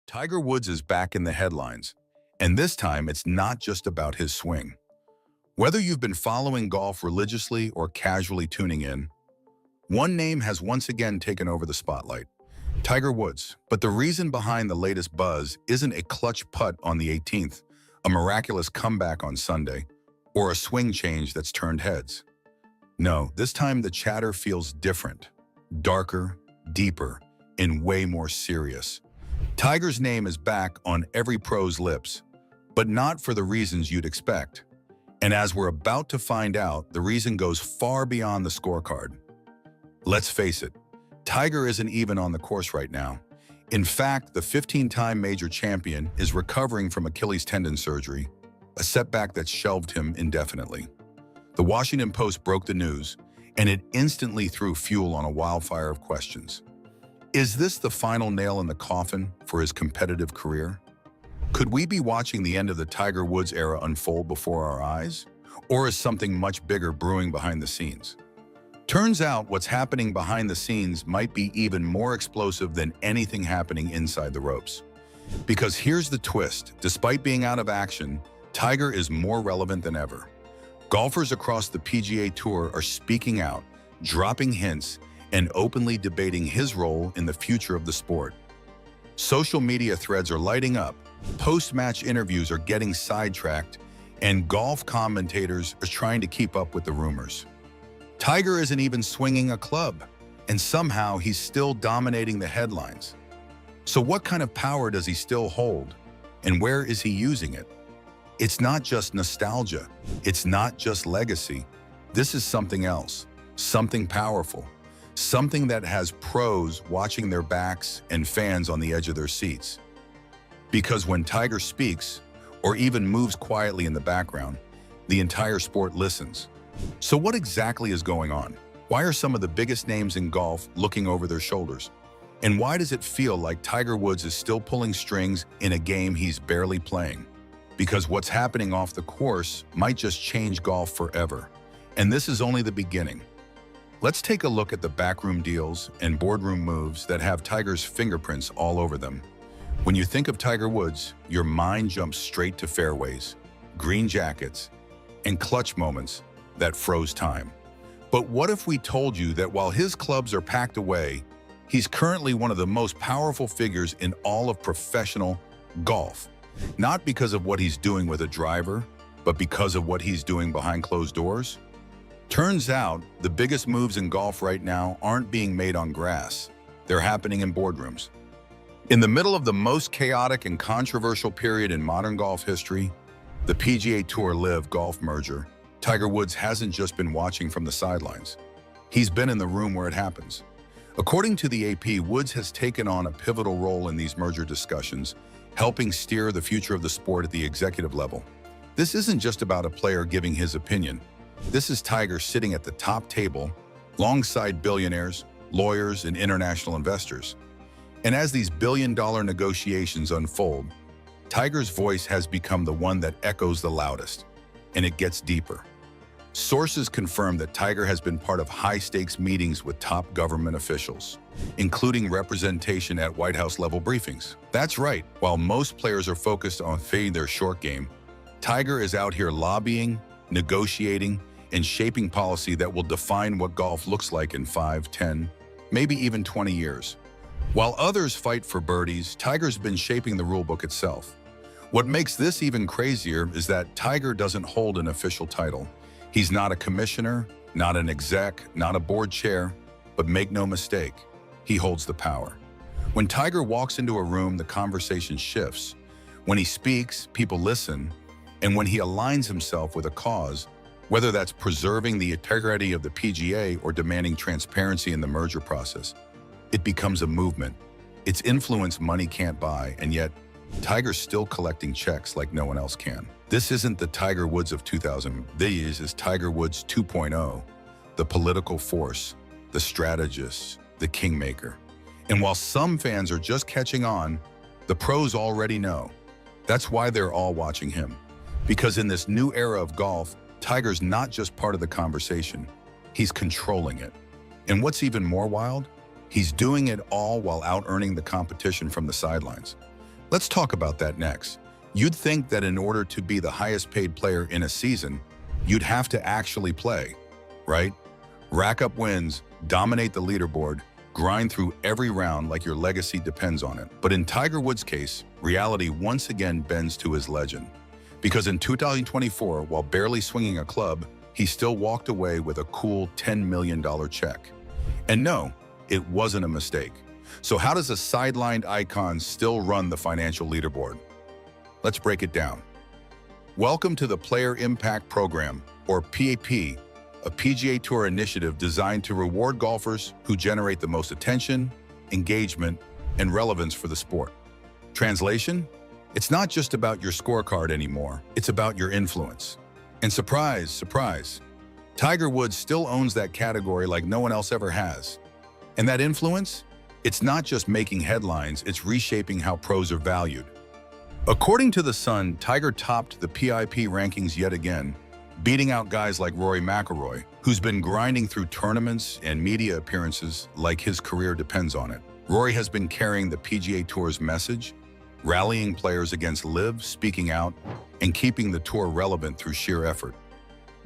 Tiger Woods is back in the headlines, and this time it's not just about his swing. Whether you've been following golf religiously or casually tuning in, one name has once again taken over the spotlight: Tiger Woods. But the reason behind the latest buzz isn't a clutch putt on the 18th, a miraculous comeback on Sunday, or a swing change that's turned heads. No, this time the chatter feels different, darker, deeper, and way more serious. Tiger's name is back on every pro's lips, but not for the reasons you'd expect. And as we're about to find out, the reason goes far beyond the scorecard. Let's face it, Tiger isn't even on the course right now. In fact, the 15-time major champion is recovering from Achilles tendon surgery, a setback that shelved him indefinitely. The Washington Post broke the news, and it instantly threw fuel on a wildfire of questions. Is this the final nail in the coffin for his competitive career? Could we be watching the end of the Tiger Woods era unfold before our eyes? Or is something much bigger brewing behind the scenes? Turns out what's happening behind the scenes might be even more explosive than anything happening inside the ropes. Because here's the twist: despite being out of action, Tiger is more relevant than ever. Golfers across the PGA Tour are speaking out, dropping hints, and openly debating his role in the future of the sport. Social media threads are lighting up, post-match interviews are getting sidetracked, and golf commentators are trying to keep up with the rumors. Tiger isn't even swinging a club, and somehow he's still dominating the headlines. So what kind of power does he still hold, and where is he using it? It's not just nostalgia, it's not just legacy. This is something else, something powerful. Something that has pros watching their backs and fans on the edge of their seats. Because when Tiger speaks, or even moves quietly in the background, the entire sport listens. So what exactly is going on? Why are some of the biggest names in golf looking over their shoulders? And why does it feel like Tiger Woods is still pulling strings in a game he's barely playing? Because what's happening off the course might just change golf forever. And this is only the beginning. Let's take a look at the backroom deals and boardroom moves that have Tiger's fingerprints all over them. When you think of Tiger Woods, your mind jumps straight to fairways, green jackets, and clutch moments that froze time. But what if we told you that while his clubs are packed away, he's currently one of the most powerful figures in all of professional golf? Not because of what he's doing with a driver, but because of what he's doing behind closed doors? Turns out, the biggest moves in golf right now aren't being made on grass. They're happening in boardrooms. In the middle of the most chaotic and controversial period in modern golf history, the PGA Tour LIV Golf merger, Tiger Woods hasn't just been watching from the sidelines. He's been in the room where it happens. According to the AP, Woods has taken on a pivotal role in these merger discussions, helping steer the future of the sport at the executive level. This isn't just about a player giving his opinion. This is Tiger sitting at the top table, alongside billionaires, lawyers, and international investors. And as these billion-dollar negotiations unfold, Tiger's voice has become the one that echoes the loudest, and it gets deeper. Sources confirm that Tiger has been part of high-stakes meetings with top government officials, including representation at White House-level briefings. That's right, while most players are focused on fading their short game, Tiger is out here lobbying, negotiating, and shaping policy that will define what golf looks like in 5, 10, maybe even 20 years. While others fight for birdies, Tiger's been shaping the rulebook itself. What makes this even crazier is that Tiger doesn't hold an official title. He's not a commissioner, not an exec, not a board chair, but make no mistake, he holds the power. When Tiger walks into a room, the conversation shifts. When he speaks, people listen. And when he aligns himself with a cause, whether that's preserving the integrity of the PGA or demanding transparency in the merger process, it becomes a movement. It's influence money can't buy, and yet Tiger's still collecting checks like no one else can. This isn't the Tiger Woods of 2000. This is Tiger Woods 2.0, the political force, the strategist, the kingmaker. And while some fans are just catching on, the pros already know. That's why they're all watching him. Because in this new era of golf, Tiger's not just part of the conversation, he's controlling it. And what's even more wild? He's doing it all while out-earning the competition from the sidelines. Let's talk about that next. You'd think that in order to be the highest paid player in a season, you'd have to actually play, right? Rack up wins, dominate the leaderboard, grind through every round like your legacy depends on it. But in Tiger Woods' case, reality once again bends to his legend. Because in 2024, while barely swinging a club, he still walked away with a cool $10 million check. And no, it wasn't a mistake. So how does a sidelined icon still run the financial leaderboard? Let's break it down. Welcome to the Player Impact Program, or PAP, a PGA Tour initiative designed to reward golfers who generate the most attention, engagement, and relevance for the sport. Translation? It's not just about your scorecard anymore, it's about your influence. And surprise, surprise, Tiger Woods still owns that category like no one else ever has. And that influence? It's not just making headlines, it's reshaping how pros are valued. According to The Sun, Tiger topped the PIP rankings yet again, beating out guys like Rory McIlroy, who's been grinding through tournaments and media appearances like his career depends on it. Rory has been carrying the PGA Tour's message, rallying players against LIV, speaking out, and keeping the tour relevant through sheer effort.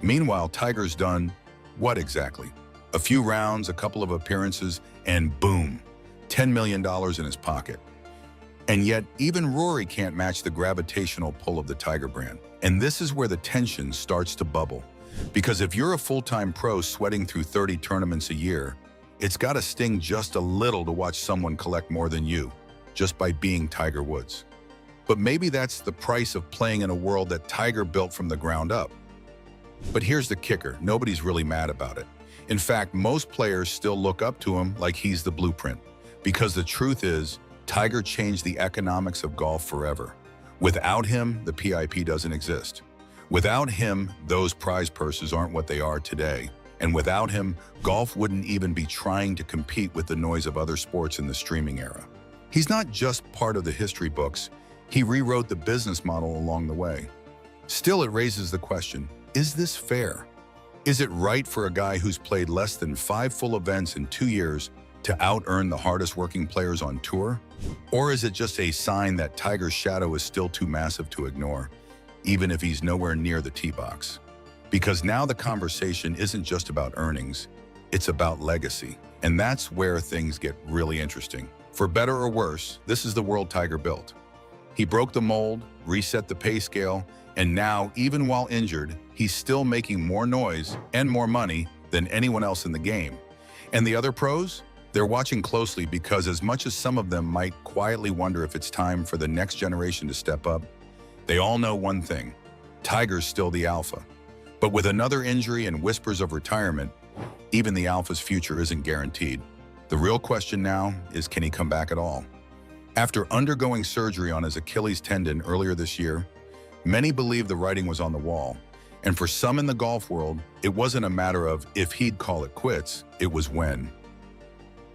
Meanwhile, Tiger's done what exactly? A few rounds, a couple of appearances, and boom, $10 million in his pocket. And yet, even Rory can't match the gravitational pull of the Tiger brand. And this is where the tension starts to bubble. Because if you're a full-time pro sweating through 30 tournaments a year, it's got to sting just a little to watch someone collect more than you, just by being Tiger Woods. But maybe that's the price of playing in a world that Tiger built from the ground up. But here's the kicker, nobody's really mad about it. In fact, most players still look up to him like he's the blueprint. Because the truth is, Tiger changed the economics of golf forever. Without him, the PIP doesn't exist. Without him, those prize purses aren't what they are today. And without him, golf wouldn't even be trying to compete with the noise of other sports in the streaming era. He's not just part of the history books, he rewrote the business model along the way. Still, it raises the question, is this fair? Is it right for a guy who's played less than 5 full events in 2 years to out-earn the hardest working players on tour? Or is it just a sign that Tiger's shadow is still too massive to ignore, even if he's nowhere near the tee box? Because now the conversation isn't just about earnings, it's about legacy. And that's where things get really interesting. For better or worse, this is the world Tiger built. He broke the mold, reset the pay scale, and now, even while injured, he's still making more noise and more money than anyone else in the game. And the other pros? They're watching closely because as much as some of them might quietly wonder if it's time for the next generation to step up, they all know one thing, Tiger's still the alpha. But with another injury and whispers of retirement, even the alpha's future isn't guaranteed. The real question now is, can he come back at all? After undergoing surgery on his Achilles tendon earlier this year, many believe the writing was on the wall. And for some in the golf world, it wasn't a matter of if he'd call it quits, it was when.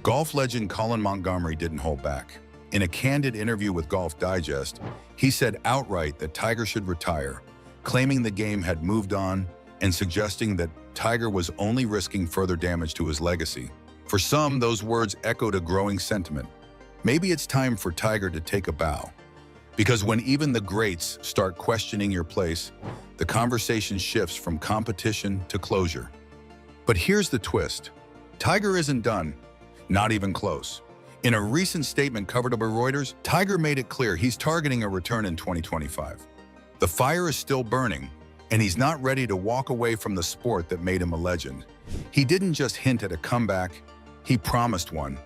Golf legend Colin Montgomerie didn't hold back. In a candid interview with Golf Digest, he said outright that Tiger should retire, claiming the game had moved on and suggesting that Tiger was only risking further damage to his legacy. For some, those words echoed a growing sentiment. Maybe it's time for Tiger to take a bow. Because when even the greats start questioning your place, the conversation shifts from competition to closure. But here's the twist. Tiger isn't done. Not even close. In a recent statement covered by Reuters, Tiger made it clear he's targeting a return in 2025. The fire is still burning, and he's not ready to walk away from the sport that made him a legend. He didn't just hint at a comeback, he promised one,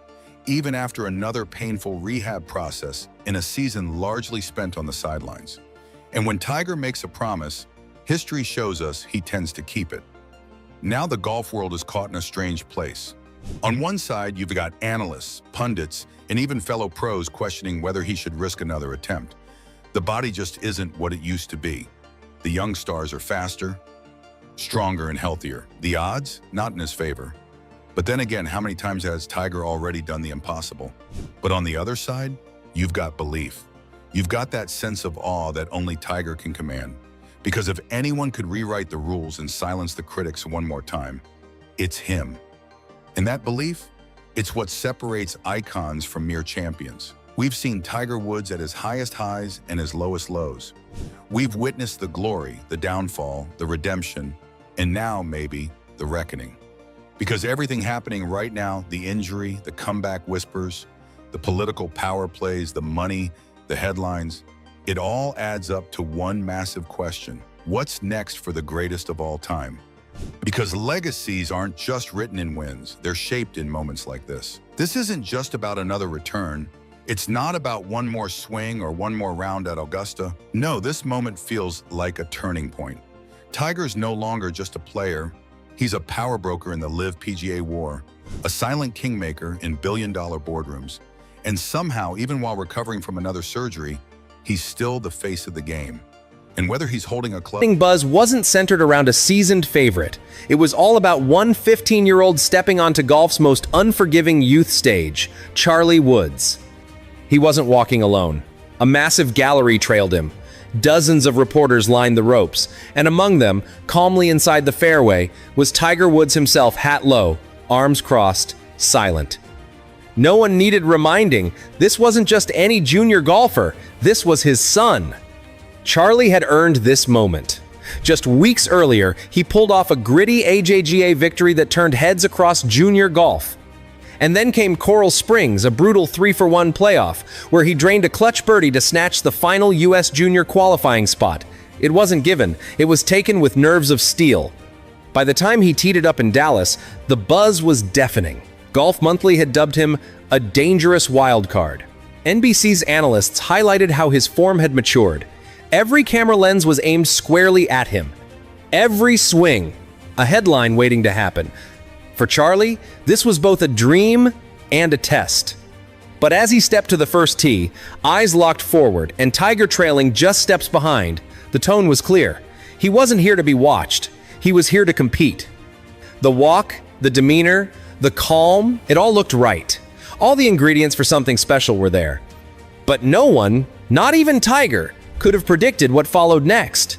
even after another painful rehab process in a season largely spent on the sidelines. And when Tiger makes a promise, history shows us he tends to keep it. Now the golf world is caught in a strange place. On one side, you've got analysts, pundits, and even fellow pros questioning whether he should risk another attempt. The body just isn't what it used to be. The young stars are faster, stronger, and healthier. The odds? Not in his favor. But then again, how many times has Tiger already done the impossible? But on the other side, you've got belief. You've got that sense of awe that only Tiger can command. Because if anyone could rewrite the rules and silence the critics one more time, it's him. And that belief, it's what separates icons from mere champions. We've seen Tiger Woods at his highest highs and his lowest lows. We've witnessed the glory, the downfall, the redemption, and now, maybe, the reckoning. Because everything happening right now, the injury, the comeback whispers, the political power plays, the money, the headlines, it all adds up to one massive question. What's next for the greatest of all time? Because legacies aren't just written in wins, they're shaped in moments like this. This isn't just about another return. It's not about one more swing or one more round at Augusta. No, this moment feels like a turning point. Tiger's no longer just a player. He's a power broker in the LIV PGA war, a silent kingmaker in billion-dollar boardrooms. And somehow, even while recovering from another surgery, he's still the face of the game. And whether he's holding a club... Buzz wasn't centered around a seasoned favorite. It was all about one 15-year-old stepping onto golf's most unforgiving youth stage, Charlie Woods. He wasn't walking alone. A massive gallery trailed him. Dozens of reporters lined the ropes, and among them, calmly inside the fairway, was Tiger Woods himself, hat low, arms crossed, silent. No one needed reminding, this wasn't just any junior golfer, this was his son. Charlie had earned this moment. Just weeks earlier, he pulled off a gritty AJGA victory that turned heads across junior golf. And then came Coral Springs, a brutal 3-for-1 playoff, where he drained a clutch birdie to snatch the final U.S. junior qualifying spot. It wasn't given, it was taken with nerves of steel. By the time he teed it up in Dallas, the buzz was deafening. Golf Monthly had dubbed him a dangerous wild card. NBC's analysts highlighted how his form had matured. Every camera lens was aimed squarely at him. Every swing, a headline waiting to happen. For Charlie, this was both a dream and a test. But as he stepped to the first tee, eyes locked forward and Tiger trailing just steps behind, the tone was clear. He wasn't here to be watched. He was here to compete. The walk, the demeanor, the calm, it all looked right. All the ingredients for something special were there. But no one, not even Tiger, could have predicted what followed next.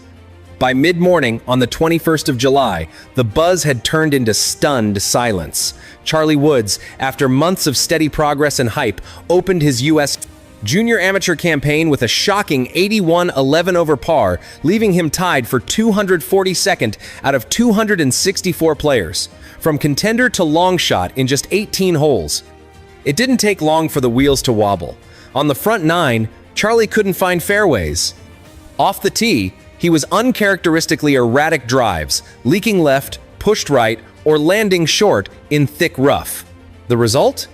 By mid-morning on the 21st of July, the buzz had turned into stunned silence. Charlie Woods, after months of steady progress and hype, opened his U.S. junior amateur campaign with a shocking 81-11 over par, leaving him tied for 242nd out of 264 players, from contender to long shot in just 18 holes. It didn't take long for the wheels to wobble. On the front nine, Charlie couldn't find fairways. Off the tee, he was uncharacteristically erratic drives, leaking left, pushed right, or landing short in thick rough. The result?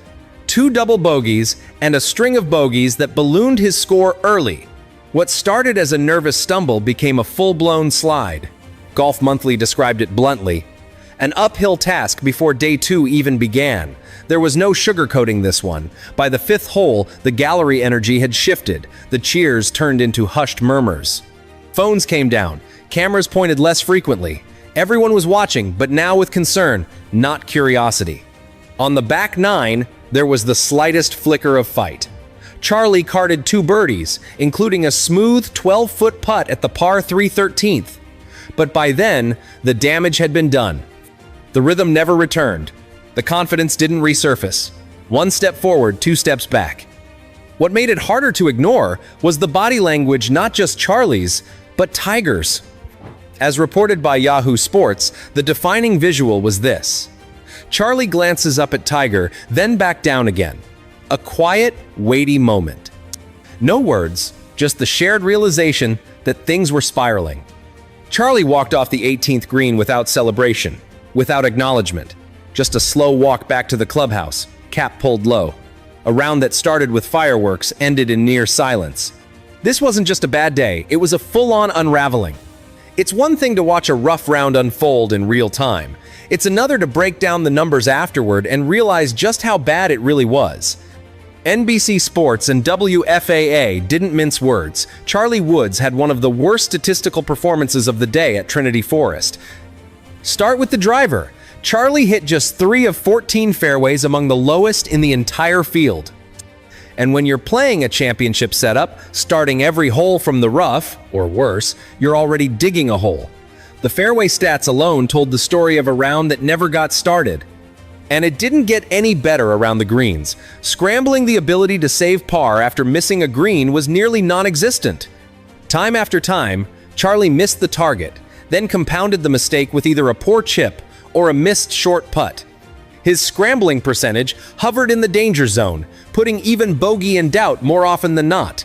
2 double bogeys and a string of bogeys that ballooned his score early. What started as a nervous stumble became a full-blown slide. Golf Monthly described it bluntly. An uphill task before day 2 even began. There was no sugarcoating this one. By the 5th hole, the gallery energy had shifted. The cheers turned into hushed murmurs. Phones came down. Cameras pointed less frequently. Everyone was watching, but now with concern, not curiosity. On the back 9, there was the slightest flicker of fight. Charlie carded 2 birdies, including a smooth 12-foot putt at the par 3 13th. But by then, the damage had been done. The rhythm never returned. The confidence didn't resurface. 1 step forward, 2 steps back. What made it harder to ignore was the body language, not just Charlie's, but Tiger's. As reported by Yahoo Sports, the defining visual was this. Charlie glances up at Tiger, then back down again. A quiet, weighty moment. No words, just the shared realization that things were spiraling. Charlie walked off the 18th green without celebration, without acknowledgement. Just a slow walk back to the clubhouse, cap pulled low. A round that started with fireworks ended in near silence. This wasn't just a bad day, it was a full-on unraveling. It's one thing to watch a rough round unfold in real time. It's another to break down the numbers afterward and realize just how bad it really was. NBC Sports and WFAA didn't mince words. Charlie Woods had one of the worst statistical performances of the day at Trinity Forest. Start with the driver. Charlie hit just 3 of 14 fairways, among the lowest in the entire field. And when you're playing a championship setup, starting every hole from the rough, or worse, you're already digging a hole. The fairway stats alone told the story of a round that never got started. And it didn't get any better around the greens. Scrambling the ability to save par after missing a green was nearly non-existent. Time after time, Charlie missed the target, then compounded the mistake with either a poor chip or a missed short putt. His scrambling percentage hovered in the danger zone, putting even bogey in doubt more often than not.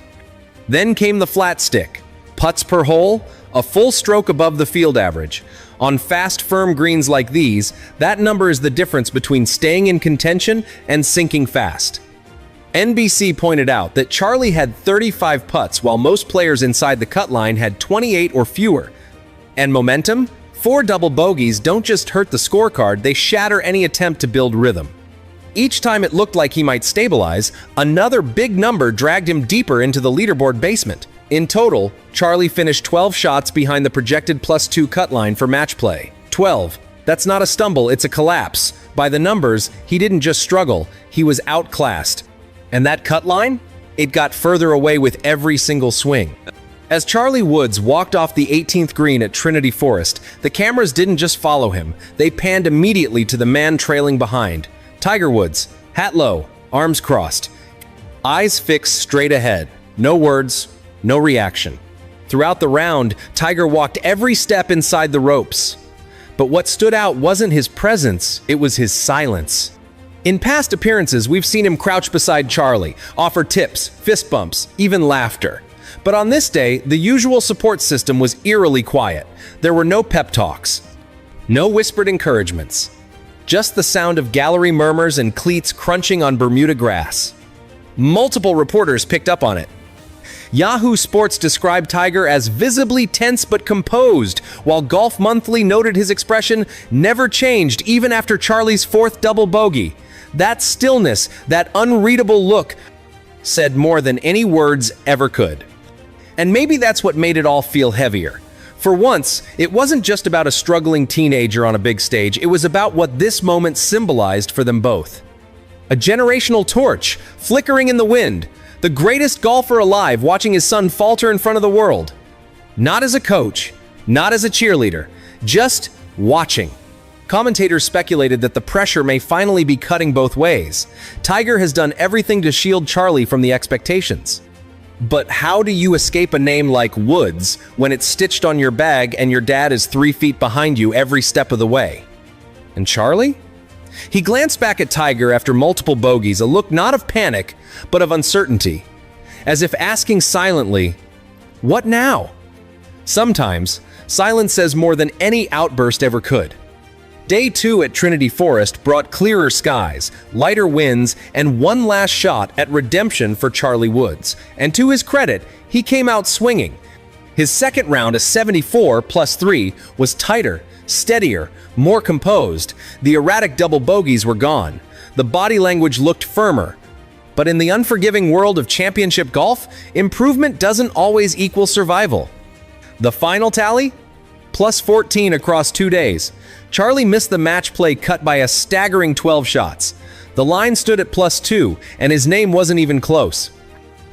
Then came the flat stick. Putts per hole, a full stroke above the field average. On fast, firm greens like these, that number is the difference between staying in contention and sinking fast. NBC pointed out that Charlie had 35 putts while most players inside the cut line had 28 or fewer. And momentum? 4 double bogeys don't just hurt the scorecard, they shatter any attempt to build rhythm. Each time it looked like he might stabilize, another big number dragged him deeper into the leaderboard basement. In total, Charlie finished 12 shots behind the projected +2 cut line for match play. 12. That's not a stumble, it's a collapse. By the numbers, he didn't just struggle, he was outclassed. And that cut line? It got further away with every single swing. As Charlie Woods walked off the 18th green at Trinity Forest, the cameras didn't just follow him, they panned immediately to the man trailing behind. Tiger Woods, hat low, arms crossed, eyes fixed straight ahead. No words, no reaction. Throughout the round, Tiger walked every step inside the ropes. But what stood out wasn't his presence, it was his silence. In past appearances, we've seen him crouch beside Charlie, offer tips, fist bumps, even laughter. But on this day, the usual support system was eerily quiet. There were no pep talks, no whispered encouragements, just the sound of gallery murmurs and cleats crunching on Bermuda grass. Multiple reporters picked up on it. Yahoo Sports described Tiger as visibly tense but composed, while Golf Monthly noted his expression never changed even after Charlie's 4th double bogey. That stillness, that unreadable look, said more than any words ever could. And maybe that's what made it all feel heavier. For once, it wasn't just about a struggling teenager on a big stage, it was about what this moment symbolized for them both. A generational torch, flickering in the wind, the greatest golfer alive watching his son falter in front of the world. Not as a coach, not as a cheerleader, just watching. Commentators speculated that the pressure may finally be cutting both ways. Tiger has done everything to shield Charlie from the expectations. But how do you escape a name like Woods when it's stitched on your bag and your dad is 3 feet behind you every step of the way? And Charlie? He glanced back at Tiger after multiple bogeys, a look not of panic, but of uncertainty, as if asking silently, "What now?" Sometimes, silence says more than any outburst ever could. Day 2 at Trinity Forest brought clearer skies, lighter winds, and one last shot at redemption for Charlie Woods. And to his credit, he came out swinging. His second round, a 74 +3, was tighter, steadier, more composed. The erratic double bogeys were gone. The body language looked firmer. But in the unforgiving world of championship golf, improvement doesn't always equal survival. The final tally? +14 across 2 days. Charlie missed the match play cut by a staggering 12 shots. The line stood at +2, and his name wasn't even close.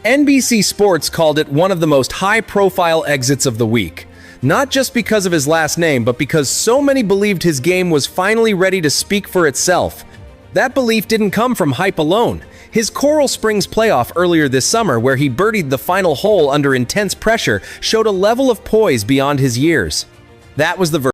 NBC Sports called it one of the most high-profile exits of the week. Not just because of his last name, but because so many believed his game was finally ready to speak for itself. That belief didn't come from hype alone. His Coral Springs playoff earlier this summer, where he birdied the final hole under intense pressure, showed a level of poise beyond his years. That was the